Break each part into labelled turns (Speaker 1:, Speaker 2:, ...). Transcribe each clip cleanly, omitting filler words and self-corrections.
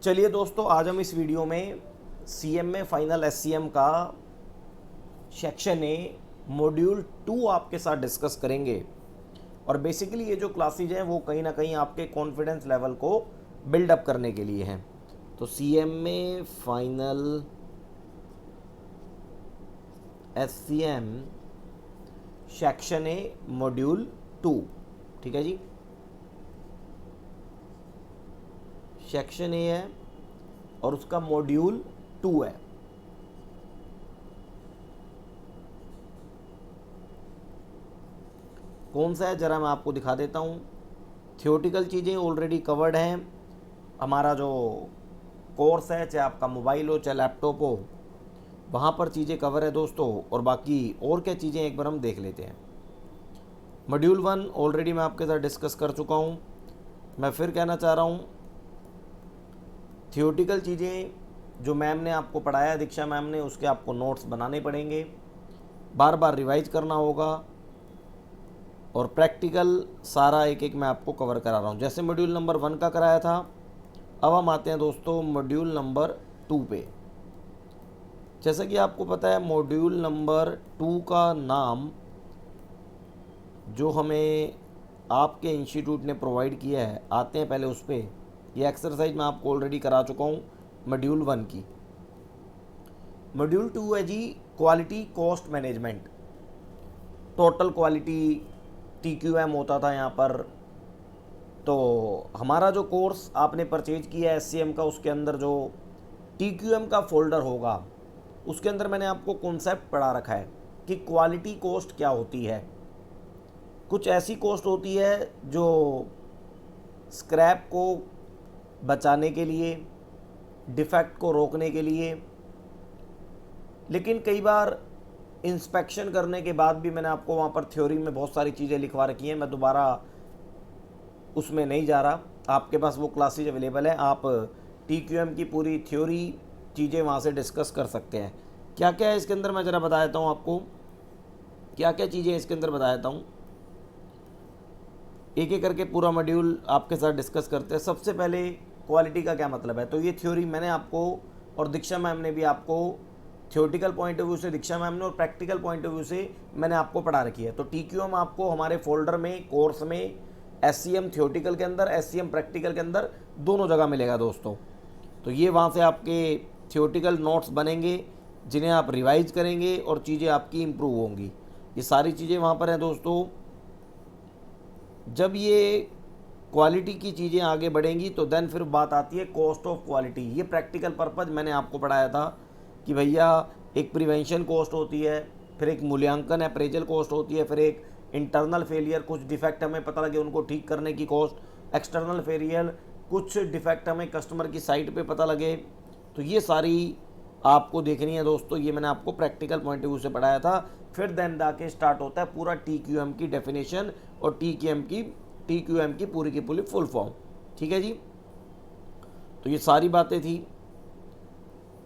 Speaker 1: चलिए दोस्तों, आज हम इस वीडियो में CMA फाइनल SCM का सेक्शन ए मॉड्यूल 2 आपके साथ डिस्कस करेंगे। और बेसिकली ये जो क्लासेज हैं वो कहीं ना कहीं आपके कॉन्फिडेंस लेवल को बिल्डअप करने के लिए हैं। तो CMA final SCM section A module 2, ठीक है जी। सेक्शन ए है और उसका मॉड्यूल 2 है। कौन सा है ज़रा मैं आपको दिखा देता हूँ। थियोटिकल चीज़ें ऑलरेडी कवर्ड हैं। हमारा जो कोर्स है, चाहे आपका मोबाइल हो चाहे लैपटॉप हो, वहाँ पर चीज़ें कवर है दोस्तों। और बाकी और क्या चीज़ें एक बार हम देख लेते हैं। मॉड्यूल 1 ऑलरेडी मैं आपके साथ डिस्कस कर चुका हूँ। मैं फिर कहना चाह रहा हूँ, थियोटिकल चीज़ें जो मैम ने आपको पढ़ाया, दीक्षा मैम ने, उसके आपको नोट्स बनाने पड़ेंगे, बार बार रिवाइज करना होगा। और प्रैक्टिकल सारा एक एक मैं आपको कवर करा रहा हूँ। जैसे मॉड्यूल नंबर 1 का कराया था, अब हम आते हैं दोस्तों मॉड्यूल नंबर 2 पे। जैसा कि आपको पता है, मॉड्यूल नंबर 2 का नाम जो हमें आपके इंस्टीट्यूट ने प्रोवाइड किया है, आते हैं पहले उस पर। ये एक्सरसाइज मैं आपको ऑलरेडी करा चुका हूँ मॉड्यूल 1 की। मॉड्यूल 2 है जी quality cost management. Total quality TQM होता था यहाँ पर। तो हमारा जो कोर्स आपने परचेज किया है SCM का, उसके अंदर जो TQM का फोल्डर होगा, उसके अंदर मैंने आपको कॉन्सेप्ट पढ़ा रखा है कि क्वालिटी कॉस्ट क्या होती है। कुछ ऐसी कॉस्ट होती है जो स्क्रैप को बचाने के लिए, डिफेक्ट को रोकने के लिए, लेकिन कई बार इंस्पेक्शन करने के बाद भी, मैंने आपको वहाँ पर थ्योरी में बहुत सारी चीज़ें लिखवा रखी हैं, मैं दोबारा उसमें नहीं जा रहा। आपके पास वो क्लासेज अवेलेबल है, आप TQM की पूरी थ्योरी चीज़ें वहाँ से डिस्कस कर सकते हैं। क्या क्या है इसके अंदर मैं ज़रा बता देता हूँ आपको, क्या क्या चीज़ें इसके अंदर बता देता हूँ। एक एक करके पूरा मॉड्यूल आपके साथ डिस्कस करते हैं। सबसे पहले क्वालिटी का क्या मतलब है, तो ये थ्योरी मैंने आपको और दीक्षा मैम ने भी आपको थ्योरेटिकल पॉइंट ऑफ व्यू से, दीक्षा मैम ने, और प्रैक्टिकल पॉइंट ऑफ व्यू से मैंने आपको पढ़ा रखी है। तो TQM आपको हमारे फोल्डर में, कोर्स में, SCM थ्योरेटिकल के अंदर, SCM प्रैक्टिकल के अंदर, दोनों जगह मिलेगा दोस्तों। तो ये वहाँ से आपके थ्योरेटिकल नोट्स बनेंगे जिन्हें आप रिवाइज करेंगे और चीज़ें आपकी इम्प्रूव होंगी। ये सारी चीज़ें वहाँ पर हैं दोस्तों। जब ये क्वालिटी की चीज़ें आगे बढ़ेंगी तो देन फिर बात आती है कॉस्ट ऑफ क्वालिटी। ये प्रैक्टिकल पर्पज़ मैंने आपको पढ़ाया था कि भैया एक प्रिवेंशन कॉस्ट होती है, फिर एक मूल्यांकन अप्रेजल कॉस्ट होती है, फिर एक इंटरनल फेलियर, कुछ डिफेक्ट हमें पता लगे उनको ठीक करने की कॉस्ट, एक्सटर्नल फेलियर, कुछ डिफेक्ट हमें कस्टमर की साइट पे पता लगे। तो ये सारी आपको देखनी है दोस्तों। ये मैंने आपको प्रैक्टिकल पॉइंट ऑफ व्यू से पढ़ाया था। फिर देन जाके स्टार्ट होता है पूरा TQM की डेफिनेशन और TQM की पूरी फुल फॉर्म, ठीक है जी। तो ये सारी बातें थी।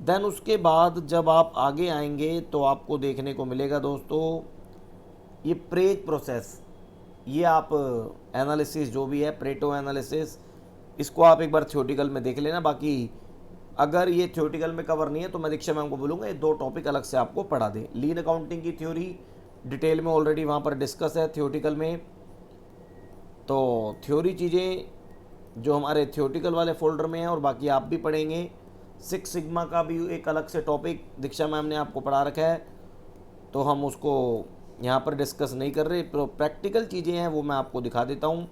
Speaker 1: देन उसके बाद जब आप आगे आएंगे तो आपको देखने को मिलेगा दोस्तों ये प्रेज प्रोसेस। ये आप एनालिसिस जो भी है, प्रेटो एनालिसिस, इसको आप एक बार थ्योरेटिकल में देख लेना। बाकी अगर ये थ्योरेटिकल में कवर नहीं है तो मैं दीक्षा मैम को बोलूँगा ये 2 टॉपिक अलग से आपको पढ़ा दें। लीन अकाउंटिंग की थ्योरी डिटेल में ऑलरेडी वहाँ पर डिस्कस है थ्योरेटिकल में। तो थ्योरी चीज़ें जो हमारे थ्योरेटिकल वाले फोल्डर में है, और बाकी आप भी पढ़ेंगे। 6 सिग्मा का भी एक अलग से टॉपिक दीक्षा मैम ने आपको पढ़ा रखा है, तो हम उसको यहाँ पर डिस्कस नहीं कर रहे। तो प्रैक्टिकल चीज़ें हैं वो मैं आपको दिखा देता हूँ।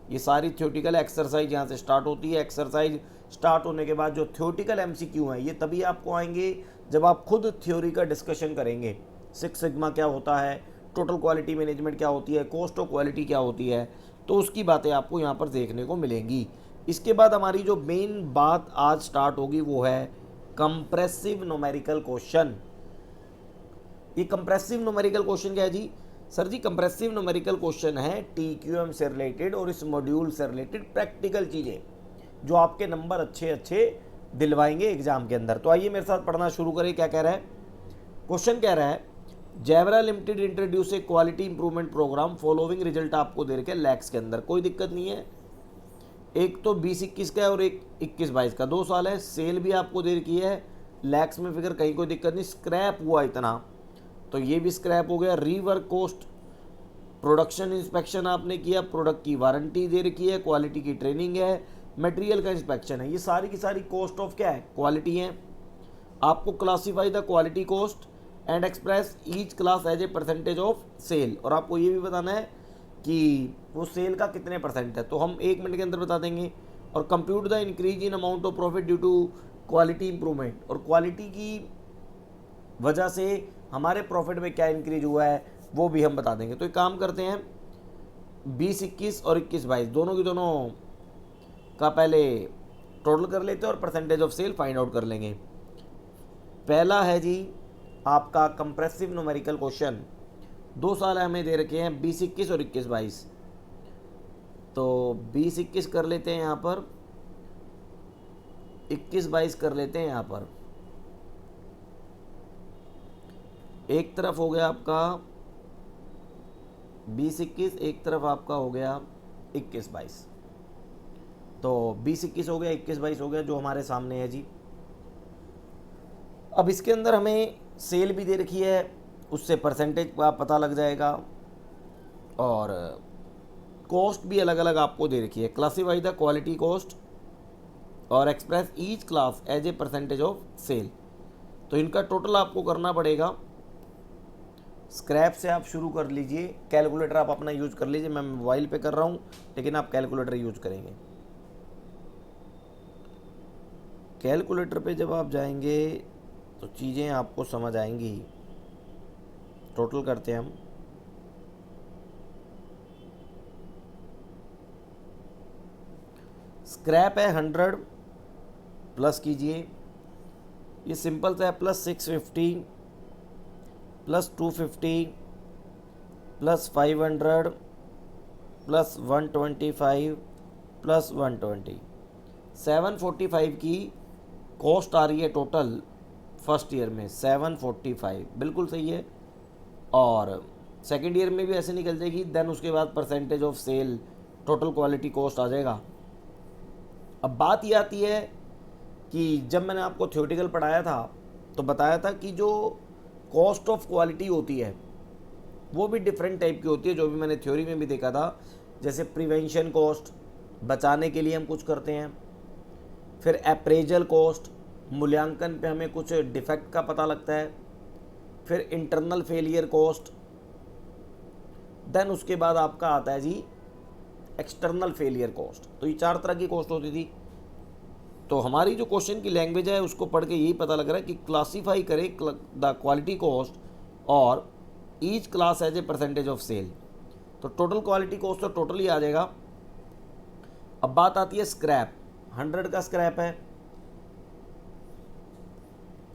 Speaker 1: ये सारी थ्योरेटिकल एक्सरसाइज यहाँ से स्टार्ट होती है। एक्सरसाइज स्टार्ट होने के बाद जो थ्योरेटिकल MCQ हैं, ये तभी आपको आएंगे जब आप खुद थ्योरी का डिस्कशन करेंगे। 6 सिग्मा क्या होता है, टोटल क्वालिटी मैनेजमेंट क्या होती है, कॉस्ट ऑफ क्वालिटी क्या होती है, तो उसकी बातें आपको यहाँ पर देखने को मिलेंगी। इसके बाद हमारी जो मेन बात आज स्टार्ट होगी वो है कंप्रेसिव न्यूमेरिकल क्वेश्चन। ये कंप्रेसिव न्यूमेरिकल क्वेश्चन क्या है जी? सर जी, कंप्रेसिव न्यूमेरिकल क्वेश्चन है TQM से रिलेटेड और इस मॉड्यूल से रिलेटेड प्रैक्टिकल चीज़ें जो आपके नंबर अच्छे अच्छे दिलवाएंगे एग्जाम के अंदर। तो आइए मेरे साथ पढ़ना शुरू करें। क्या कह रहा है क्वेश्चन? कह रहा है Zebra limited introduce a quality improvement program following result आपको दे रखे लैक्स के अंदर। कोई दिक्कत नहीं है, एक तो 20-21 का है और एक 21-22 का, 2 साल है। सेल भी आपको दे रखी है लैक्स में फिगर, कहीं कोई दिक्कत नहीं। स्क्रैप हुआ इतना, तो ये भी स्क्रैप हो गया। रीवर्क कॉस्ट, प्रोडक्शन इंस्पेक्शन आपने किया, प्रोडक्ट की वारंटी दे रखी है, क्वालिटी की ट्रेनिंग है, मटेरियल का इंस्पेक्शन है, ये सारी की सारी कॉस्ट ऑफ क्या है, क्वालिटी है। आपको classify the quality cost and express each class as a percentage of sale, और आपको ये भी बताना है कि वो सेल का कितने परसेंट है, तो हम 1 मिनट के अंदर बता देंगे। और compute the increase in amount of profit due to quality improvement, और क्वालिटी की वजह से हमारे प्रॉफिट में क्या इंक्रीज हुआ है वो भी हम बता देंगे। तो एक काम करते हैं, 20-21 और 21-22 दोनों की दोनों का पहले टोटल कर लेते हैं और percentage of sale find out कर लेंगे। पहला है जी आपका कंप्रेसिव न्यूमेरिकल क्वेश्चन, 2 साल हमें दे रखे हैं 20-21 और 21-22। तो 20-21 कर लेते हैं यहाँ पर, 21-22 कर लेते हैं यहाँ पर। एक तरफ हो गया आपका 20-21, एक तरफ आपका हो गया 21-22। तो 20-21 हो गया, 21-22 हो गया, जो हमारे सामने है जी। अब इसके अंदर हमें सेल भी दे रखी है, उससे परसेंटेज का पता लग जाएगा, और कॉस्ट भी अलग अलग आपको दे रखी है। क्लासीफाई द क्वालिटी कॉस्ट और express each class as a percentage of sale, तो इनका टोटल आपको करना पड़ेगा। स्क्रैप से आप शुरू कर लीजिए, कैलकुलेटर आप अपना यूज़ कर लीजिए, मैं मोबाइल पे कर रहा हूँ लेकिन आप कैलकुलेटर यूज़ करेंगे। कैलकुलेटर पे जब आप जाएंगे तो चीज़ें आपको समझ आएंगी। टोटल करते हैं हम, स्क्रैप है 100 प्लस कीजिए, ये सिंपल सा है, plus 650 plus 250 plus 500 plus 125 plus 120, 745 की कॉस्ट आ रही है टोटल फर्स्ट ईयर में, 745 बिल्कुल सही है। और सेकेंड ईयर में भी ऐसे निकल जाएगी, देन उसके बाद percentage of sale total quality cost आ जाएगा। अब बात ये आती है कि जब मैंने आपको थ्योरेटिकल पढ़ाया था तो बताया था कि जो कॉस्ट ऑफ क्वालिटी होती है वो भी डिफरेंट टाइप की होती है, जो भी मैंने थ्योरी में भी देखा था। जैसे प्रिवेंशन कॉस्ट, बचाने के लिए हम कुछ करते हैं, फिर अप्रेजल कॉस्ट, मूल्यांकन पे हमें कुछ डिफेक्ट का पता लगता है, फिर इंटरनल फेलियर कॉस्ट, देन उसके बाद आपका आता है जी एक्सटर्नल फेलियर कॉस्ट। तो ये 4 तरह की कॉस्ट होती थी। तो हमारी जो क्वेश्चन की लैंग्वेज है उसको पढ़ के यही पता लग रहा है कि क्लासीफाई करें द क्वालिटी कॉस्ट और each class as a percentage of sale. तो टोटल क्वालिटी कॉस्ट तो टोटल ही आ जाएगा। अब बात आती है स्क्रैप, 100 का स्क्रैप है,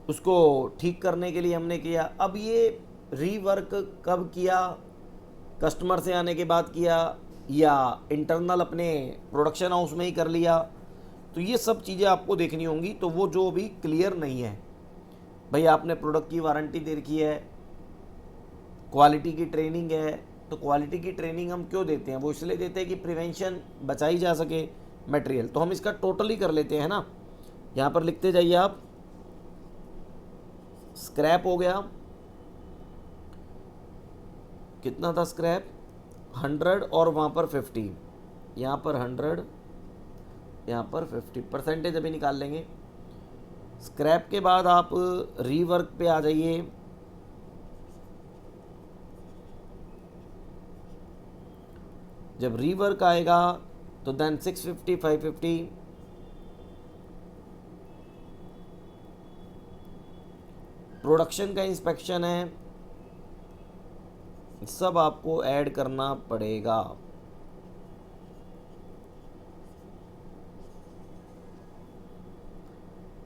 Speaker 1: उसको ठीक करने के लिए हमने किया। अब ये रीवर्क कब किया, कस्टमर से आने के बाद किया या इंटरनल अपने प्रोडक्शन हाउस में ही कर लिया, तो ये सब चीज़ें आपको देखनी होंगी। तो वो जो भी क्लियर नहीं है, भाई आपने प्रोडक्ट की वारंटी दे रखी है, क्वालिटी की ट्रेनिंग है, तो क्वालिटी की ट्रेनिंग हम क्यों देते हैं, वो इसलिए देते हैं कि प्रिवेंशन बचाई जा सके मटेरियल। तो हम इसका टोटल ही कर लेते हैं ना, यहाँ पर लिखते जाइए आप। स्क्रैप हो गया, कितना था स्क्रैप, 100 और वहाँ पर 50, यहाँ पर 100, यहाँ पर 50, परसेंटेज अभी निकाल लेंगे। स्क्रैप के बाद आप रीवर्क पे आ जाइए। जब रीवर्क आएगा तो देन 650, 550, प्रोडक्शन का इंस्पेक्शन है, सब आपको ऐड करना पड़ेगा।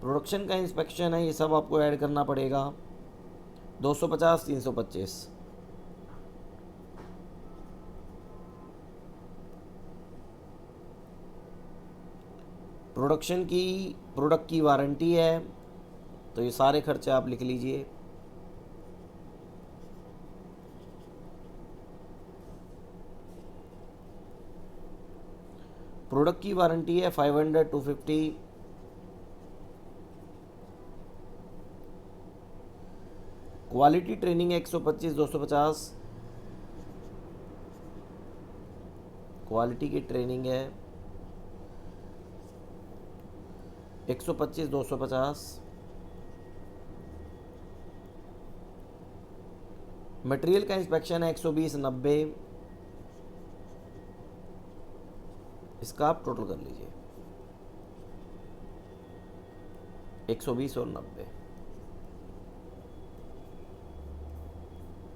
Speaker 1: प्रोडक्शन का इंस्पेक्शन है, ये सब आपको ऐड करना पड़ेगा। 250, 325, प्रोडक्ट की वारंटी है, तो ये सारे खर्चे आप लिख लीजिए। प्रोडक्ट की वारंटी है 500 250, क्वालिटी ट्रेनिंग है 125 250, क्वालिटी की ट्रेनिंग है 125 250, मटेरियल का इंस्पेक्शन है 120 90, इसका आप टोटल कर लीजिए 120 और 90।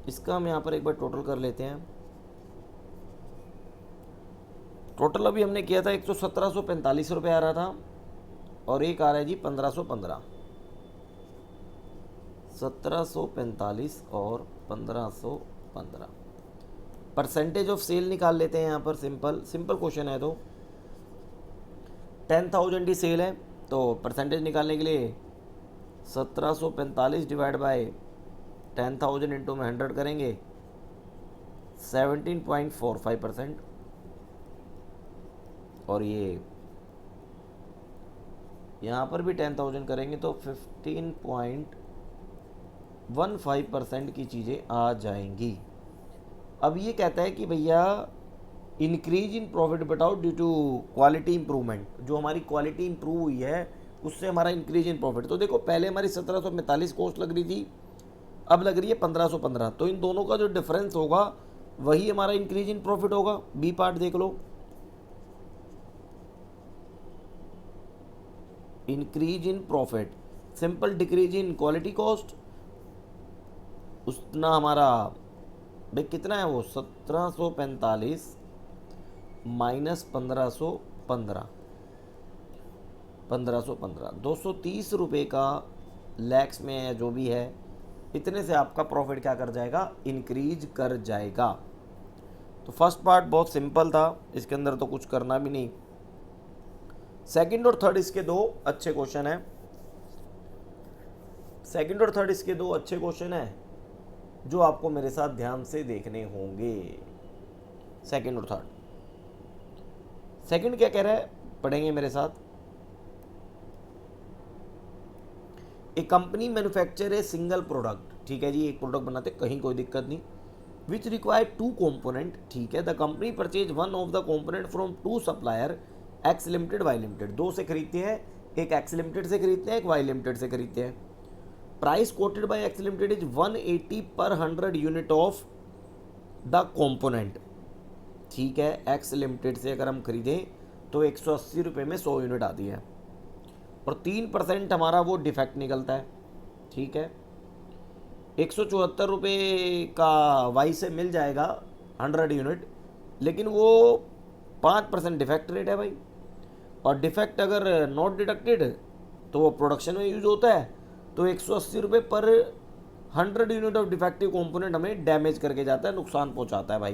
Speaker 1: इसका हम यहाँ पर एक बार टोटल कर लेते हैं। टोटल अभी हमने किया था 1745 रुपये आ रहा था, और एक आ रहा है जी 1515, 1745 और 1515। परसेंटेज ऑफ सेल निकाल लेते हैं यहाँ पर, सिंपल क्वेश्चन है। तो 10,000 की सेल है, तो परसेंटेज निकालने के लिए 1745 डिवाइड बाय 10,000 इंटू में 100 करेंगे, 17.45%। और ये यहाँ पर भी 10,000 करेंगे तो 15.15% की चीज़ें आ जाएंगी। अब ये कहता है कि भैया इंक्रीज इन प्रॉफिट बताओ ड्यू टू क्वालिटी इंप्रूवमेंट। जो हमारी क्वालिटी इंप्रूव हुई है उससे हमारा इंक्रीज इन प्रॉफिट। तो देखो पहले हमारी 1745 कॉस्ट लग रही थी, अब लग रही है 1515, तो इन दोनों का जो डिफरेंस होगा वही हमारा इंक्रीज इन प्रॉफिट होगा। बी पार्ट देख लो, increase in profit simple decrease in quality cost, उतना हमारा भाई कितना है वो 1745 माइनस 1515, 230 रुपये का लैक्स में है जो भी है, इतने से आपका प्रॉफिट क्या कर जाएगा, इंक्रीज कर जाएगा। तो फर्स्ट पार्ट बहुत सिंपल था, इसके अंदर तो कुछ करना भी नहीं। सेकंड और थर्ड इसके दो अच्छे क्वेश्चन हैं, सेकंड और थर्ड इसके दो अच्छे क्वेश्चन हैं जो आपको मेरे साथ ध्यान से देखने होंगे। सेकंड और थर्ड, सेकंड क्या कह रहा है पढ़ेंगे मेरे साथ। एक company manufacture a single product, ठीक है जी, एक प्रोडक्ट बनाते कहीं कोई दिक्कत नहीं, विच रिक्वायर टू कंपोनेंट, ठीक है। The company purchase one of the component from two supplier X limited Y limited. दो से खरीदते हैं, एक एक्स लिमिटेड से खरीदते हैं, एक वाई लिमिटेड से खरीदते हैं। Price quoted by X limited is 180 पर 100 यूनिट ऑफ द कंपोनेंट, ठीक है। एक्स लिमिटेड से अगर हम खरीदें तो 180 रुपये में 100 यूनिट आती है, और 3% हमारा वो डिफेक्ट निकलता है, ठीक है। 174 रुपये का वाई से मिल जाएगा 100 यूनिट, लेकिन वो 5% डिफेक्ट रेट है भाई, और डिफेक्ट अगर नॉट डिडक्टेड तो वो प्रोडक्शन में यूज होता है, तो 180 रुपये पर 100 यूनिट ऑफ डिफेक्टिव कंपोनेंट हमें डैमेज करके जाता है, नुकसान पहुंचाता है भाई।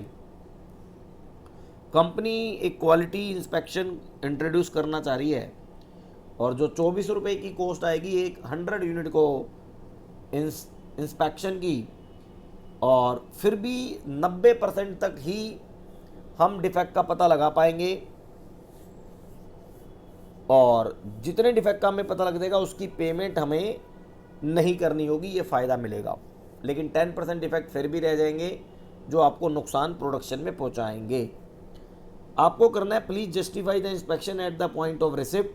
Speaker 1: कंपनी एक क्वालिटी इंस्पेक्शन इंट्रोड्यूस करना चाह रही है, और जो 24 रुपये की कॉस्ट आएगी एक 100 यूनिट को इंस्पेक्शन की, और फिर भी 90% तक ही हम डिफेक्ट का पता लगा पाएंगे, और जितने डिफेक्ट का हमें पता लग जाएगा उसकी पेमेंट हमें नहीं करनी होगी, ये फ़ायदा मिलेगा। लेकिन 10% डिफेक्ट फिर भी रह जाएंगे जो आपको नुकसान प्रोडक्शन में पहुंचाएंगे। आपको करना है please justify the inspection at the point of receipt,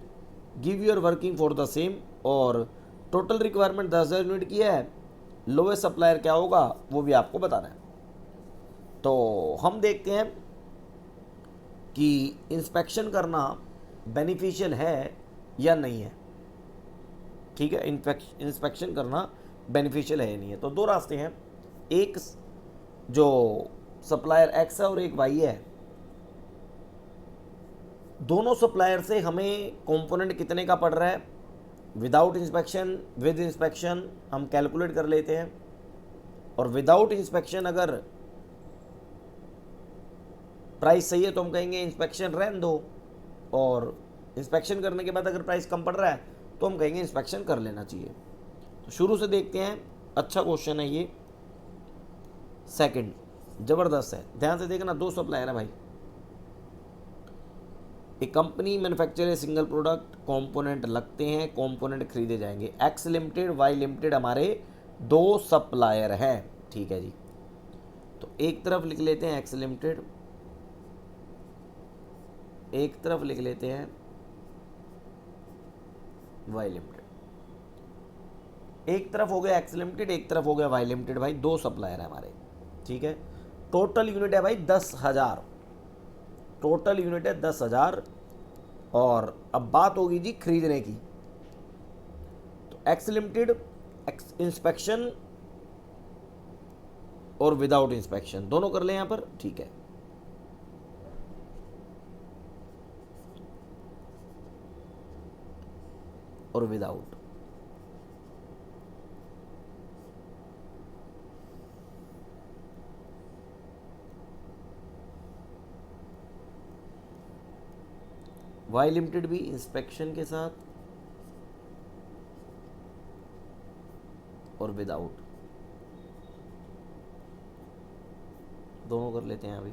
Speaker 1: give your working for the same, और टोटल रिक्वायरमेंट 10,000 यूनिट की है, लोएस्ट सप्लायर क्या होगा वो भी आपको बताना है। तो हम देखते हैं कि इंस्पेक्शन करना बेनिफिशियल है या नहीं है, ठीक है। इंस्पेक्शन करना बेनिफिशियल है या नहीं है। तो दो रास्ते हैं, एक जो सप्लायर एक्स है और एक वाई है। दोनों सप्लायर से हमें कंपोनेंट कितने का पड़ रहा है विदाउट इंस्पेक्शन, विद इंस्पेक्शन हम कैलकुलेट कर लेते हैं, और विदाउट इंस्पेक्शन अगर प्राइस सही है तो हम कहेंगे इंस्पेक्शन रहने दो, और इंस्पेक्शन करने के बाद अगर प्राइस कम पड़ रहा है तो हम कहेंगे इंस्पेक्शन कर लेना चाहिए। तो शुरू से देखते हैं, अच्छा क्वेश्चन है ये। सेकंड ज़बरदस्त है, ध्यान से देखना। दो सप्लायर है भाई, a company manufacture a single product, component लगते हैं, कंपोनेंट खरीदे जाएंगे। एक्स लिमिटेड, वाई लिमिटेड हमारे दो सप्लायर हैं, ठीक है जी। तो एक तरफ लिख लेते हैं एक्स लिमिटेड, एक तरफ लिख लेते हैं वाई लिमिटेड। एक तरफ हो गया एक्स लिमिटेड, एक तरफ हो गया वाई लिमिटेड, भाई दो सप्लायर है हमारे, ठीक है। टोटल यूनिट है भाई 10,000, टोटल यूनिट है 10,000। और अब बात होगी जी खरीदने की। तो एक्स लिमिटेड इंस्पेक्शन और विदाउट इंस्पेक्शन दोनों कर ले यहां पर, ठीक है। और विदाउट, वाई लिमिटेड भी इंस्पेक्शन के साथ और विदाउट, दोनों कर लेते हैं अभी।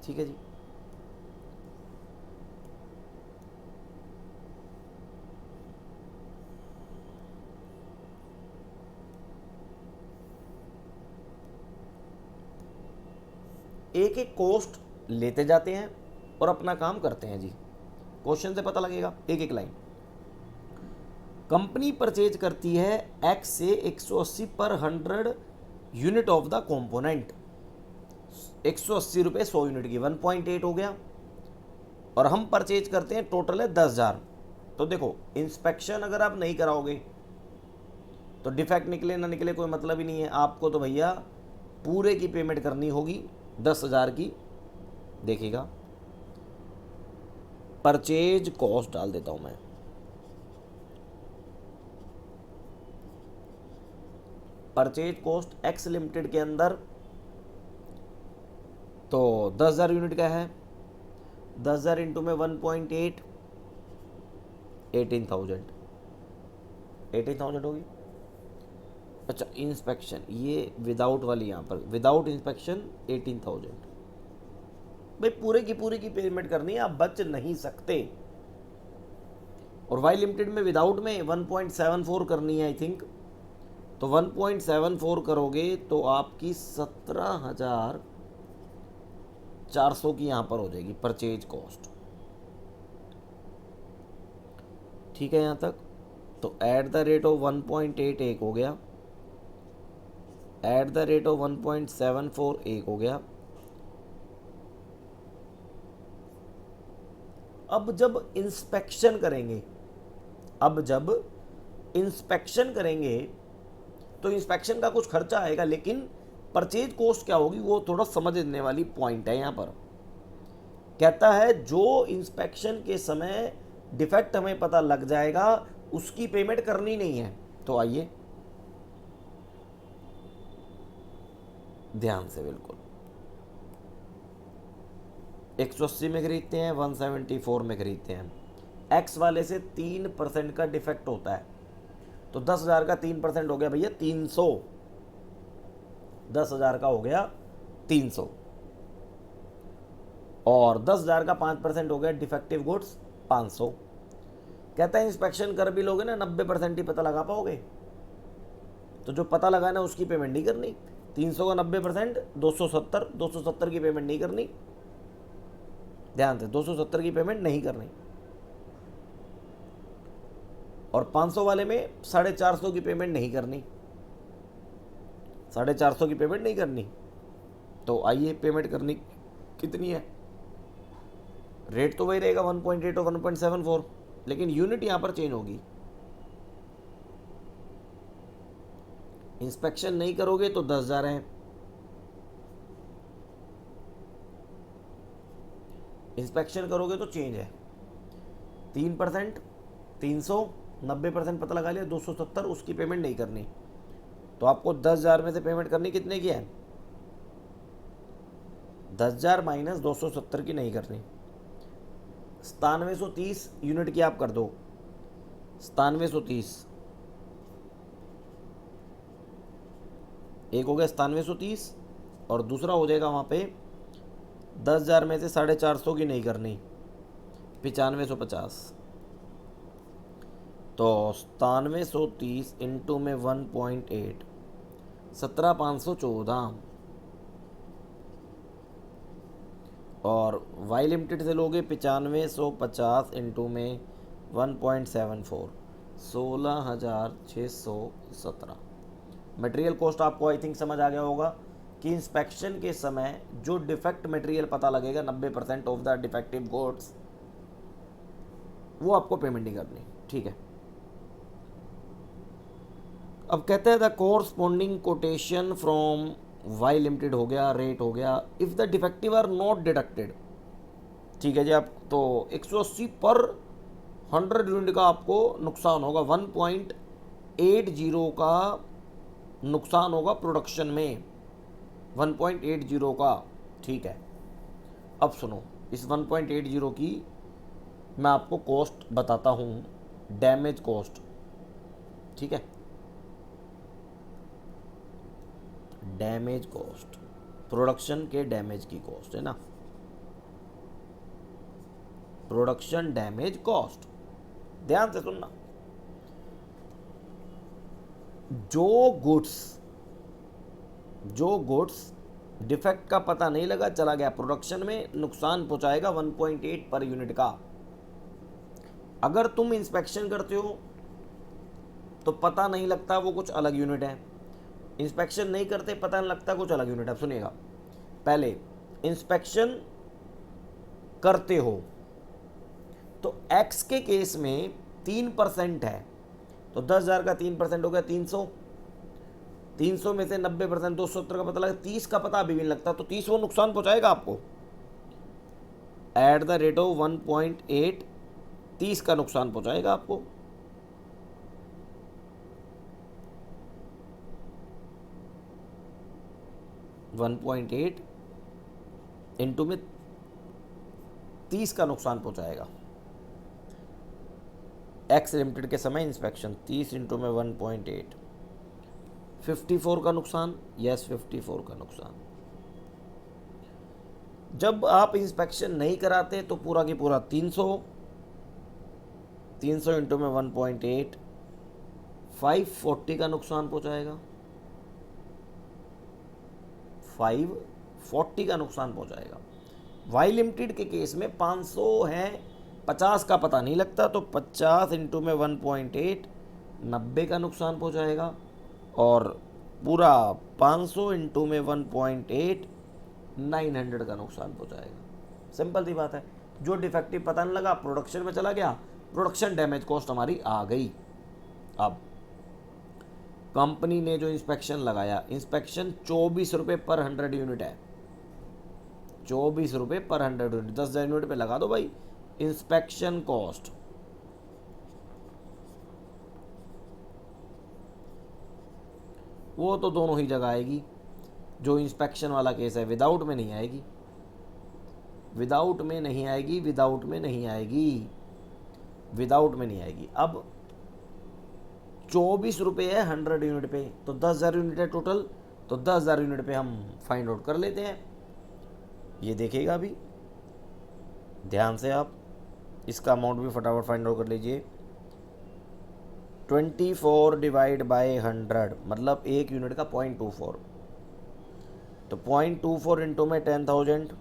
Speaker 1: ठीक है जी। एक एक कॉस्ट लेते जाते हैं और अपना काम करते हैं जी। क्वेश्चन से पता लगेगा, एक एक लाइन। कंपनी परचेज करती है एक्स से 180 पर 100 यूनिट ऑफ द कंपोनेंट, 180 रुपये 100 यूनिट की, 1.8 हो गया। और हम परचेज करते हैं, टोटल है 10,000। तो देखो इंस्पेक्शन अगर आप नहीं कराओगे तो डिफेक्ट निकले ना निकले कोई मतलब ही नहीं है आपको, तो भैया पूरे की पेमेंट करनी होगी 10,000 की। देखिएगा परचेज कॉस्ट डाल देता हूं मैं, परचेज कॉस्ट एक्स लिमिटेड के अंदर तो 10,000 यूनिट का है, 10,000 इंटू में 1.8, 18,000 होगी। अच्छा इंस्पेक्शन, ये विदाउट वाली यहाँ पर विदाउट इंस्पेक्शन 18,000। भाई पूरे की पेमेंट करनी है, आप बच नहीं सकते। और वाई लिमिटेड में विदाउट में 1.74 करनी है आई थिंक। तो 1.74 करोगे तो आपकी 17,400 की यहाँ पर हो जाएगी परचेज कॉस्ट, ठीक है यहाँ तक। तो एट द रेट ऑफ 1.8 एक हो गया, एट द रेट ऑफ 1.74 एक हो गया। अब जब इंस्पेक्शन करेंगे, अब जब इंस्पेक्शन करेंगे तो इंस्पेक्शन का कुछ खर्चा आएगा, लेकिन परचेज कॉस्ट क्या होगी वो थोड़ा समझने वाली पॉइंट है यहाँ पर। कहता है जो इंस्पेक्शन के समय डिफेक्ट हमें पता लग जाएगा उसकी पेमेंट करनी नहीं है। तो आइए ध्यान से, बिल्कुल 180 में खरीदते हैं, 174 में खरीदते हैं। एक्स वाले से 3% का डिफेक्ट होता है, तो 10,000 का 3% हो गया भैया 300, 10,000 का हो गया 300। और 10,000 का 5% हो गया डिफेक्टिव गुड्स 500। कहता है इंस्पेक्शन कर भी लोगे ना 90% ही पता लगा पाओगे, तो जो पता लगाना उसकी पेमेंट नहीं करनी। 300 का 90% 270 की पेमेंट नहीं करनी, ध्यान से 270 की पेमेंट नहीं करनी। और 500 वाले में 450 की पेमेंट नहीं करनी, 450 की पेमेंट नहीं करनी। तो आइए पेमेंट करनी कितनी है, रेट तो वही रहेगा 1.8 और 1.74, लेकिन यूनिट यहां पर चेंज होगी। इंस्पेक्शन नहीं करोगे तो 10,000 है, इंस्पेक्शन करोगे तो चेंज है 3%, 300, 90% पता लगा लिया 270, उसकी पेमेंट नहीं करनी। तो आपको 10,000 में से पेमेंट करनी कितने की है, 10,000 माइनस 270 की नहीं करनी। 9730 यूनिट की आप कर दो, 9730 एक हो गया 9730 और दूसरा हो जाएगा वहाँ पे 10,000 में से 450 की नहीं करनी, 9550। तो 9730 इंटू में 1.8, 17,514। और वाई लिमिटेड से लोगे 9550 इंटू में 1.74, 16,617। मटेरियल कॉस्ट आपको आई थिंक समझ आ गया होगा कि इंस्पेक्शन के समय जो डिफेक्ट मटेरियल पता लगेगा 90% ऑफ द डिफेक्टिव गुड्स, वो आपको पेमेंट नहीं करनी। ठीक है, अब कहते हैं the corresponding quotation from Y limited हो गया, रेट हो गया, if the defective are not deducted. ठीक है जी, आप तो 180 पर 100 यूनिट का आपको नुकसान होगा, 1.80 का नुकसान होगा प्रोडक्शन में, 1.80 का। ठीक है, अब सुनो, इस 1.80 की मैं आपको कॉस्ट बताता हूँ, डैमेज कॉस्ट। ठीक है, डैमेज कॉस्ट, प्रोडक्शन के डैमेज की कॉस्ट है ना, प्रोडक्शन डैमेज कॉस्ट। ध्यान से सुनना, जो गुड्स डिफेक्ट का पता नहीं लगा, चला गया प्रोडक्शन में, नुकसान पहुंचाएगा 1.8 पर यूनिट का। अगर तुम इंस्पेक्शन करते हो तो पता नहीं लगता, वो कुछ अलग यूनिट है। इंस्पेक्शन नहीं करते, पता नहीं लगता, कुछ अलग यूनिट है। अब सुनिएगा, पहले इंस्पेक्शन करते हो तो एक्स के केस में 3% है, तो 10,000 का 3% हो गया 300। 300 में से 90% 270 का पता लगा, 30 का पता अभी भी नहीं लगता, तो 30 वो नुकसान पहुंचाएगा आपको। एट द रेट ऑफ 1.8, 30 का नुकसान पहुंचाएगा आपको। वन पॉइंट एट इंटू में 30 का नुकसान पहुंचाएगा। एक्स लिमिटेड के समय इंस्पेक्शन 30 इंटू में 1.8, 54 का नुकसान। यस, 54 का नुकसान। जब आप इंस्पेक्शन नहीं कराते तो पूरा की पूरा 300 इंटू में 1.8, 540 का नुकसान पहुंचाएगा, 540 का नुकसान पहुंचाएगा। वाई लिमिटेड के केस में 500 है, 50 का पता नहीं लगता, तो 50 इंटू में 1.8, 90 का नुकसान पहुंचाएगा। और पूरा 500 इंटू में 1.8, 900 का नुकसान पहुंचाएगा। सिंपल सी बात है, जो डिफेक्टिव पता नहीं लगा, प्रोडक्शन में चला गया, प्रोडक्शन डैमेज कॉस्ट हमारी आ गई। अब कंपनी ने जो इंस्पेक्शन लगाया, इंस्पेक्शन 24 रुपये पर 100 यूनिट है, 24 रुपये पर 100 यूनिट, 10,000 यूनिट पे लगा दो भाई इंस्पेक्शन कॉस्ट। वो तो दोनों ही जगह आएगी। जो इंस्पेक्शन वाला केस है विदाउट में नहीं आएगी, विदाउट में नहीं आएगी, विदाउट में नहीं आएगी, विदाउट में नहीं आएगी। अब 24 रुपये है 100 यूनिट पे, तो 10,000 यूनिट है टोटल, तो 10,000 यूनिट पे हम फाइंड आउट कर लेते हैं। ये देखिएगा अभी ध्यान से आप, इसका अमाउंट भी फटाफट फाइंड आउट कर लीजिए। 24 डिवाइड बाय 100 मतलब एक यूनिट का 0.24, तो 0.24 इंटू में 10,000,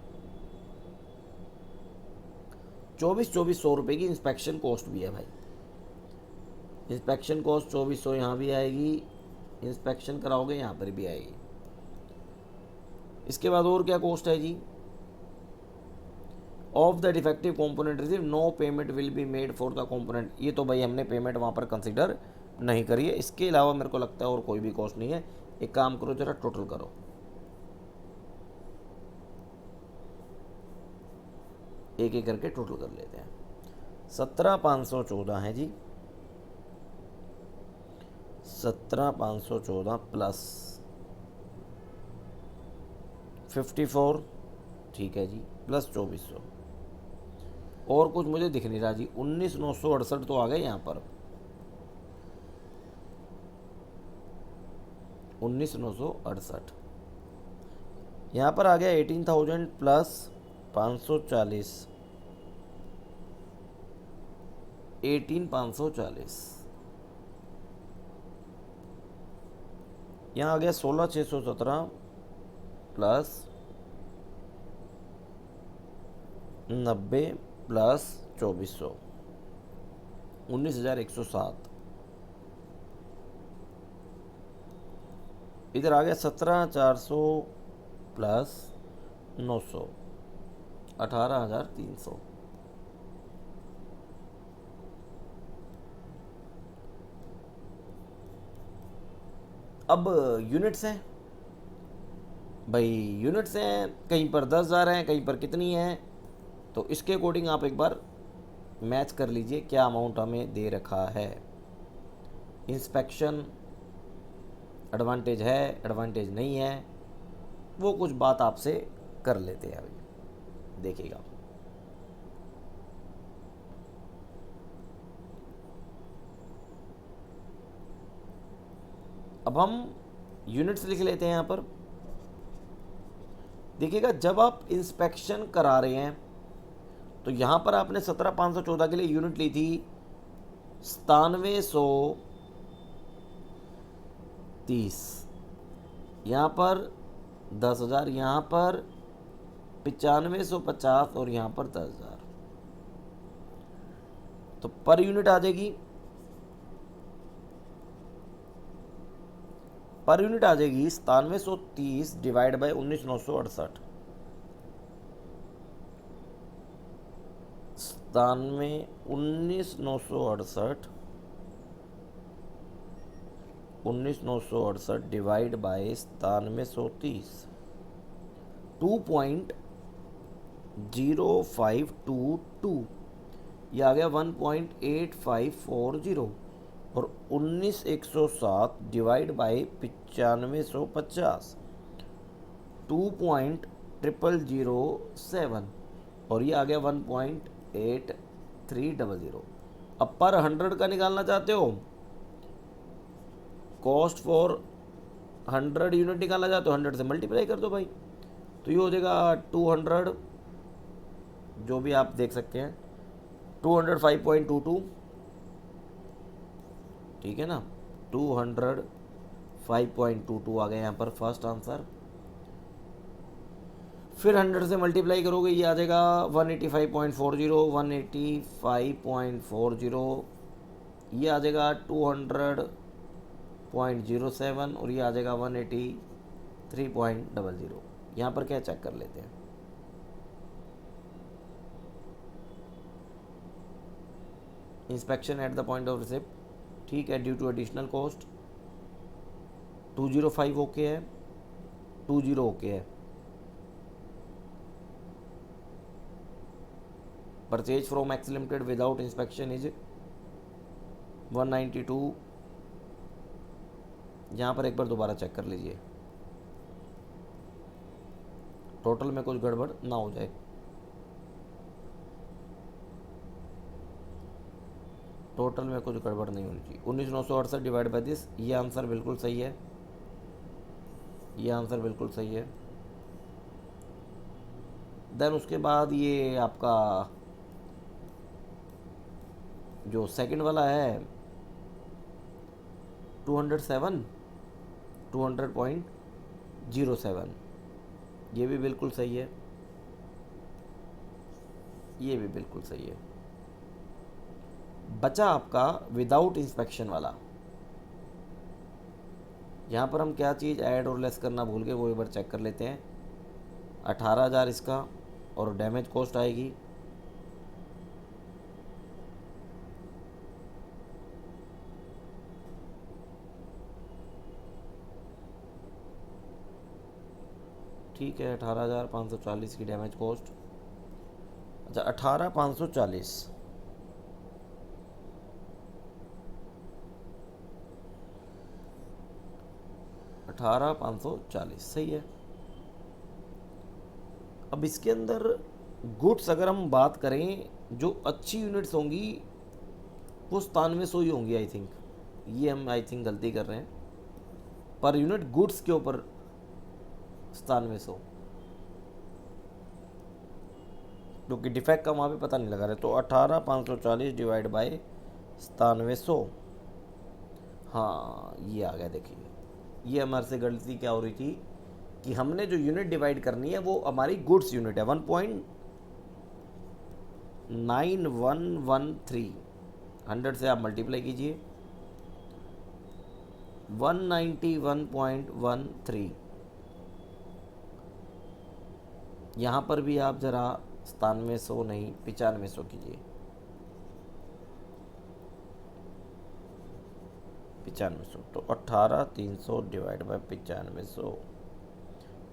Speaker 1: 2400 रुपये की इंस्पेक्शन कॉस्ट भी है भाई। इंस्पेक्शन कॉस्ट 2400 यहाँ भी आएगी, इंस्पेक्शन कराओगे यहाँ पर भी आएगी। इसके बाद और क्या कॉस्ट है जी, of the defective component receive no payment will be made for the component. ये तो भाई हमने पेमेंट वहाँ पर कंसीडर नहीं करी है। इसके अलावा मेरे को लगता है और कोई भी कॉस्ट नहीं है। एक काम करो, जरा टोटल करो, एक एक करके टोटल कर लेते हैं। 17,514 है जी, 17,514 प्लस 54, ठीक है जी, प्लस 2400, और कुछ मुझे दिख नहीं रहा जी। 19,968 तो आ गए यहाँ पर, 19,968। यहाँ पर आ गया 18,000 प्लस 540, 18,540। यहाँ आ गया 16,617 प्लस 90 प्लस 2400, 19,107। इधर आ गया 17,400 प्लस 900, 18,300। अब यूनिट्स हैं भाई, यूनिट्स हैं, कहीं पर 10,000 हैं, कहीं पर कितनी है, तो इसके अकॉर्डिंग आप एक बार मैच कर लीजिए क्या अमाउंट हमें दे रखा है। इंस्पेक्शन एडवांटेज है, एडवांटेज नहीं है, वो कुछ बात आपसे कर लेते हैं अभी, देखिएगा। अब हम यूनिट्स लिख लेते हैं यहाँ पर। देखिएगा, जब आप इंस्पेक्शन करा रहे हैं तो यहाँ पर आपने 17,514 के लिए यूनिट ली थी 9730, यहाँ पर 10,000, यहाँ पर 9550 और यहाँ पर 10,000, तो पर यूनिट आ जाएगी, पर यूनिट आ जाएगी 9730 डिवाइड बाय 19,968, 19,968 डिवाइड बाय 9730, 2.0522, ये आ गया 1.8540, और 19,107 डिवाइड बाई 9550, 2.0007, और ये आ गया 1.8300। अब पर 100 का निकालना चाहते हो, कॉस्ट फॉर 100 यूनिट निकालना चाहते हो, 100 से मल्टीप्लाई कर दो भाई, तो ये हो जाएगा 200, जो भी आप देख सकते हैं 205.22, ठीक है ना, 205.22 आ गया यहाँ पर फर्स्ट आंसर। फिर 100 से मल्टीप्लाई करोगे, ये आ जाएगा 185.40, 185.40, ये आ जाएगा 200.07, और ये आ जाएगा 183.00। यहाँ पर क्या चेक कर लेते हैं, inspection at the point of receipt, ठीक है, due to additional cost 205 okay है, 20 ओके है। Purchase from X limited without inspection is 192। यहाँ पर एक बार दोबारा चेक कर लीजिए, टोटल में कुछ गड़बड़ ना हो जाए। टोटल में कुछ गड़बड़ नहीं होनी चाहिए। 19,968 डिवाइड बाई दिस, ये आंसर बिल्कुल सही है, ये आंसर बिल्कुल सही है। देन उसके बाद ये आपका जो सेकंड वाला है 207, 200.07, ये भी बिल्कुल सही है, ये भी बिल्कुल सही है। बचा आपका विदाउट इंस्पेक्शन वाला, यहाँ पर हम क्या चीज़ ऐड और लेस करना भूल गए, वो एक बार चेक कर लेते हैं। 18,000 इसका, और डैमेज कॉस्ट आएगी ठीक है 18,540 की डैमेज कॉस्ट। अच्छा 18,540, 18,540 सही है। अब इसके अंदर गुड्स अगर हम बात करें, जो अच्छी यूनिट्स होंगी वो 9700 ही होंगी आई थिंक, ये हम आई थिंक गलती कर रहे हैं। पर यूनिट गुड्स के ऊपर 9700, क्योंकि डिफेक्ट का वहाँ पे पता नहीं लगा रहे। तो 18,540 डिवाइड बाई 9700, हाँ ये आ गया। देखिए ये हमारे से गलती क्या हो रही थी कि हमने जो यूनिट डिवाइड करनी है वो हमारी गुड्स यूनिट है, 1.9113, 100 से आप मल्टीप्लाई कीजिए, 191.13। यहाँ पर भी आप ज़रा 9700 नहीं 9500 कीजिए, 9500। तो 18,300 डिवाइड बाई 9500,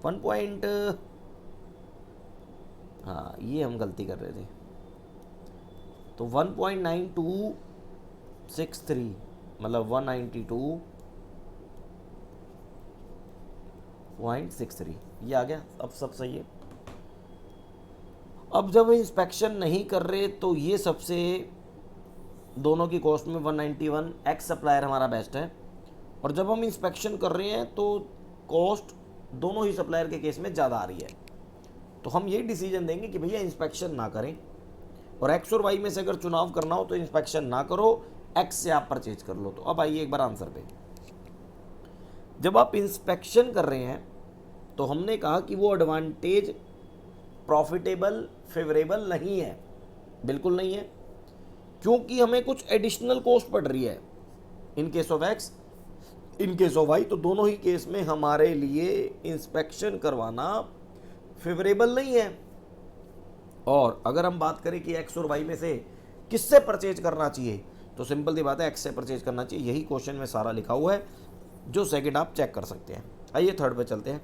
Speaker 1: 1 पॉइंट, हाँ ये हम गलती कर रहे थे। तो 1.9263 मतलब 192.63, ये आ गया। अब सब सही है। अब जब इंस्पेक्शन नहीं कर रहे तो ये सबसे दोनों की कॉस्ट में 191, एक्स सप्लायर हमारा बेस्ट है। और जब हम इंस्पेक्शन कर रहे हैं तो कॉस्ट दोनों ही सप्लायर के केस में ज़्यादा आ रही है, तो हम ये डिसीजन देंगे कि भैया इंस्पेक्शन ना करें, और एक्स और वाई में से अगर चुनाव करना हो तो इंस्पेक्शन ना करो, एक्स से आप परचेज कर लो। तो अब आइए एक बार आंसर पे। जब आप इंस्पेक्शन कर रहे हैं तो हमने कहा कि वो एडवांटेज प्रॉफिटेबल फेवरेबल नहीं है, बिल्कुल नहीं है, क्योंकि हमें कुछ एडिशनल कॉस्ट पड़ रही है in case of X, in case of Y. तो दोनों ही केस में हमारे लिए इंस्पेक्शन करवाना फेवरेबल नहीं है। और अगर हम बात करें कि एक्स और वाई में से किससे परचेज करना चाहिए, तो सिंपल सी बात है, एक्स से परचेज करना चाहिए। यही क्वेश्चन में सारा लिखा हुआ है, जो सेकंड आप चेक कर सकते हैं। आइए थर्ड पे चलते हैं।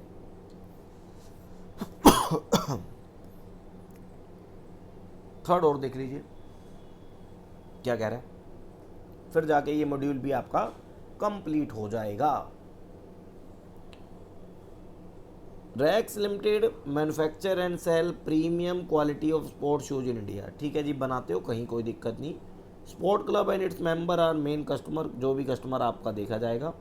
Speaker 1: थर्ड और देख लीजिए क्या कह रहा है, फिर जाके ये मॉड्यूल भी आपका कंप्लीट हो जाएगा। Rex limited manufacture and sale premium quality of sport shoes in India. ठीक है जी, बनाते हो कहीं, कोई दिक्कत नहीं। Sport club and its member are main customer, जो भी कस्टमर आपका देखा जाएगा।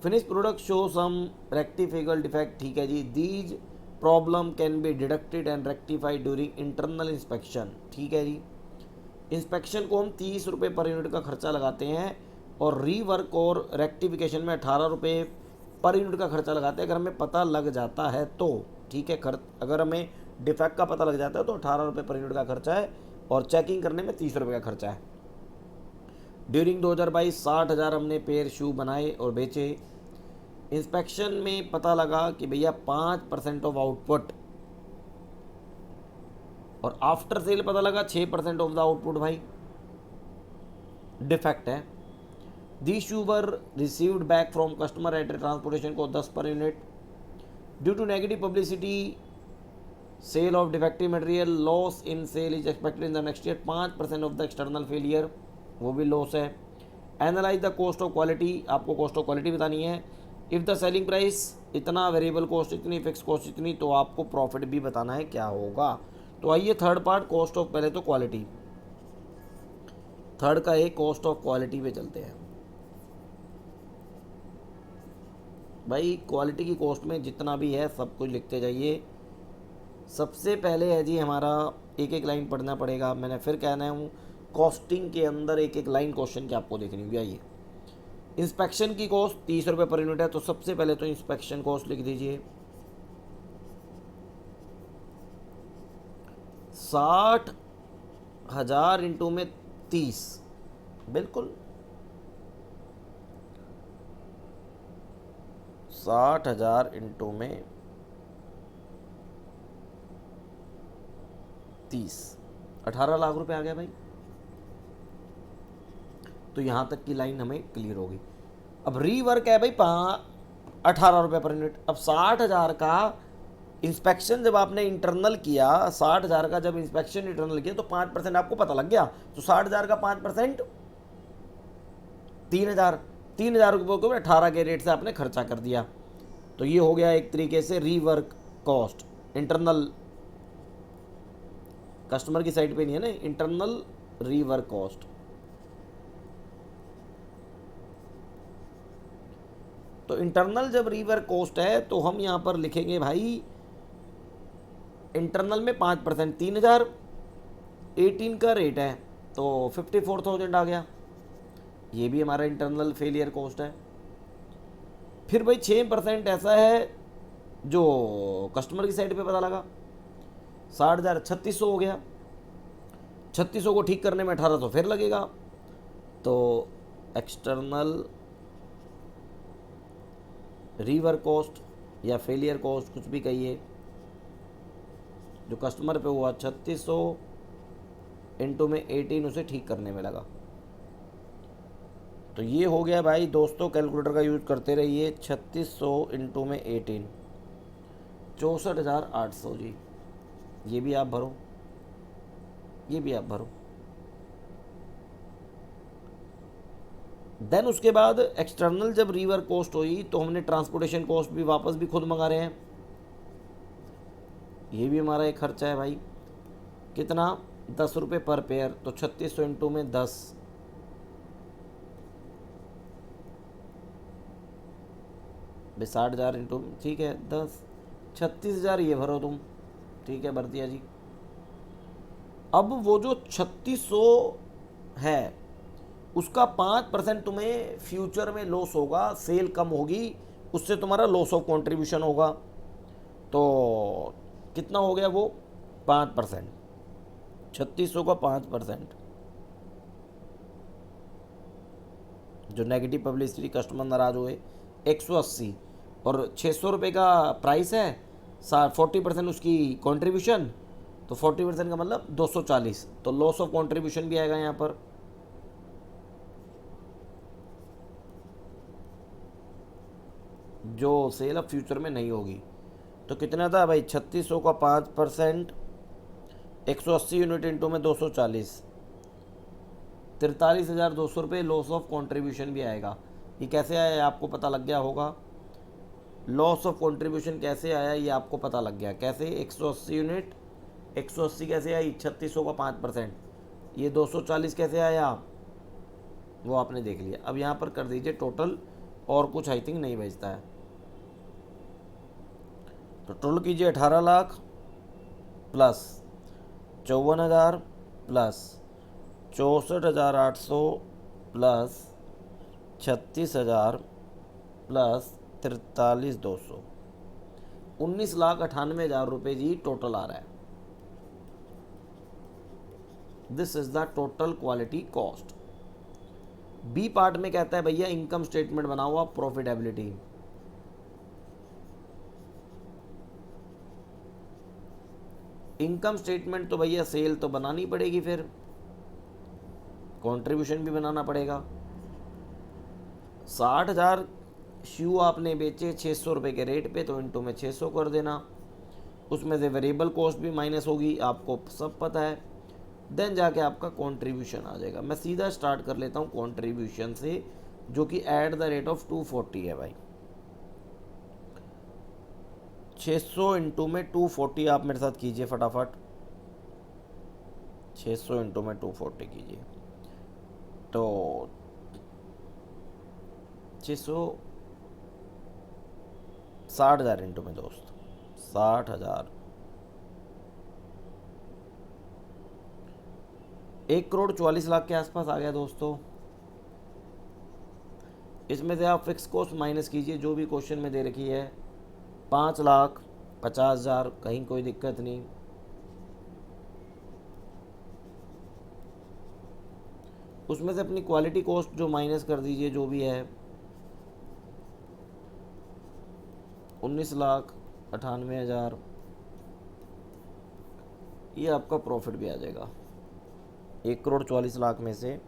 Speaker 1: Finish product show some rectifiable defect. ठीक है जी, these problem can be deducted and rectified during internal inspection. ठीक है जी, इंस्पेक्शन को हम 30 रुपये पर यूनिट का खर्चा लगाते हैं, और रीवर्क और रेक्टिफिकेशन में 18 रुपये पर यूनिट का खर्चा लगाते हैं, अगर हमें पता लग जाता है तो। ठीक है, अगर हमें डिफेक्ट का पता लग जाता है तो 18 रुपये पर यूनिट का खर्चा है, और चेकिंग करने में 30 रुपये का खर्चा है। ड्यूरिंग 2022 60,000 हमने पेयर शू बनाए और बेचे। इंस्पेक्शन में पता लगा कि भैया 5% ऑफ आउटपुट, और आफ्टर सेल पता लगा 6% ऑफ द आउटपुट भाई डिफेक्ट है। The shoe were received back from customer at transportation को 10 पर unit. Due to negative publicity sale of defective material, loss in sale is expected in the next year. 5% of the external failure, वो भी loss है। Analyse the cost of quality, आपको cost of quality बतानी है। If the selling price इतना, variable cost इतनी, fix cost इतनी, तो आपको प्रॉफिट भी बताना है क्या होगा। तो आइए थर्ड पार्ट, कॉस्ट ऑफ, पहले तो क्वालिटी, थर्ड का एक कॉस्ट ऑफ क्वालिटी पे चलते हैं। भाई क्वालिटी की कॉस्ट में जितना भी है सब कुछ लिखते जाइए। सबसे पहले है जी हमारा, एक एक लाइन पढ़ना पड़ेगा, मैंने फिर कहना हूँ, कॉस्टिंग के अंदर एक एक लाइन क्वेश्चन की आपको देखनी होगी। आइए, इंस्पेक्शन की कॉस्ट 30 रुपये पर यूनिट है, तो सबसे पहले तो इंस्पेक्शन कॉस्ट लिख दीजिए 60,000 इंटू में 30, बिल्कुल 60,000 इंटू में 30, 18 लाख रुपए आ गया भाई। तो यहां तक की लाइन हमें क्लियर होगी। अब रीवर्क है भाई 18 रुपये पर यूनिट। अब 60,000 का इंस्पेक्शन जब आपने इंटरनल किया, 60,000 का जब इंस्पेक्शन इंटरनल किया तो 5% आपको पता लग गया। तो 60,000 का 5% 3,000 रुपये को 18 के रेट से आपने खर्चा कर दिया। तो ये हो गया एक तरीके से रीवर्क कॉस्ट, इंटरनल, कस्टमर की साइड पे नहीं है ना, इंटरनल रीवर्क कॉस्ट। तो इंटरनल जब रीवर्क कॉस्ट है तो हम यहाँ पर लिखेंगे भाई इंटरनल में 5%, 3018 का रेट है तो 54,000 आ गया, ये भी हमारा इंटरनल फेलियर कॉस्ट है। फिर भाई 6% ऐसा है जो कस्टमर की साइड पे पता लगा, 60,000 3600 हो गया, 3600 को ठीक करने में 1800 फिर लगेगा, तो एक्सटर्नल रीवर्क कॉस्ट या फेलियर कॉस्ट कुछ भी कहिए, जो कस्टमर पे हुआ 3600 इंटू में 18 उसे ठीक करने में लगा। तो ये हो गया भाई दोस्तों, कैलकुलेटर का यूज़ करते रहिए, 3600 इंटू में 18 64,800 जी। ये भी आप भरो, ये भी आप भरो। देन उसके बाद एक्सटर्नल जब रीवर्क कॉस्ट हुई तो हमने ट्रांसपोर्टेशन कॉस्ट भी वापस भी खुद मंगा रहे हैं, ये भी हमारा एक खर्चा है भाई। कितना? 10 रुपये पर पेयर, तो 3600 इंटू में 10 60,000 इंटू, ठीक है 10, 36,000 ये भरो तुम, ठीक है भर दिया जी। अब वो जो 3600 है उसका 5% तुम्हें फ्यूचर में लॉस होगा, सेल कम होगी, उससे तुम्हारा लॉस ऑफ कंट्रीब्यूशन होगा। तो कितना हो गया वो? 5%, 3600 का 5%, जो नेगेटिव पब्लिसिटी, कस्टमर नाराज हुए, 180, और 600 रुपये का प्राइस है, 40% उसकी कंट्रीब्यूशन, तो 40% का मतलब 240, तो लॉस ऑफ कंट्रीब्यूशन भी आएगा यहाँ पर। जो सेल अब फ्यूचर में नहीं होगी, तो कितना था भाई? 3600 का 5%, 180 यूनिट इंटू में 240, 43,200 रुपये लॉस ऑफ कंट्रीब्यूशन भी आएगा। ये कैसे आया आपको पता लग गया होगा, लॉस ऑफ कंट्रीब्यूशन कैसे आया ये आपको पता लग गया। कैसे? 180 यूनिट, 180 कैसे आई? 3600 का 5%, ये 240 कैसे आया वो आपने देख लिया। अब यहाँ पर कर दीजिए टोटल, और कुछ आई थिंक नहीं बचता है, तो टोटल कीजिए 18 lakh plus 54,000 plus 64,800 plus 36,000 plus 43,200, 19,98,000 रुपये जी टोटल आ रहा है। This is the total quality cost. B part में कहता है भैया इनकम स्टेटमेंट बनाओ आप, प्रॉफिटेबिलिटी। इनकम स्टेटमेंट तो भैया सेल तो बनानी पड़ेगी, फिर कंट्रीब्यूशन भी बनाना पड़ेगा। 60,000 शू आपने बेचे 600 रुपये के रेट पे, तो इंटू में 600 कर देना, उसमें से वेरिएबल कॉस्ट भी माइनस होगी, आपको सब पता है। देन जाके आपका कंट्रीब्यूशन आ जाएगा। मैं सीधा स्टार्ट कर लेता हूँ कंट्रीब्यूशन से, जो कि एट द रेट ऑफ 240 है भाई। 600 इंटू में 240 आप मेरे साथ कीजिए फटाफट, 600 इंटू में 240 कीजिए, तो 60,000 इंटू में दोस्त 60,000, 1,44,00,000 के आसपास आ गया दोस्तों। इसमें से आप फिक्स कॉस्ट माइनस कीजिए जो भी क्वेश्चन में दे रखी है, 5,50,000, कहीं कोई दिक्कत नहीं। उसमें से अपनी क्वालिटी कॉस्ट जो माइनस कर दीजिए जो भी है, 19,98,000, ये आपका प्रॉफिट भी आ जाएगा। 1,44,00,000 में से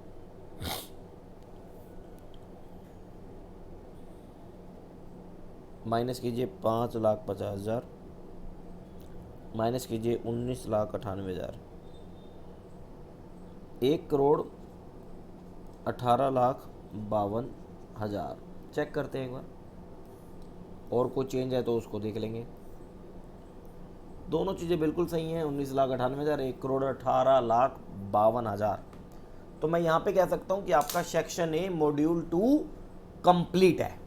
Speaker 1: माइनस कीजिए 5,50,000, माइनस कीजिए 19,98,000, 1,18,52,000। चेक करते हैं एक बार, और कोई चेंज है तो उसको देख लेंगे। दोनों चीज़ें बिल्कुल सही हैं, 19,98,000, 1,18,52,000। तो मैं यहाँ पे कह सकता हूँ कि आपका सेक्शन ए मॉड्यूल 2 कंप्लीट है।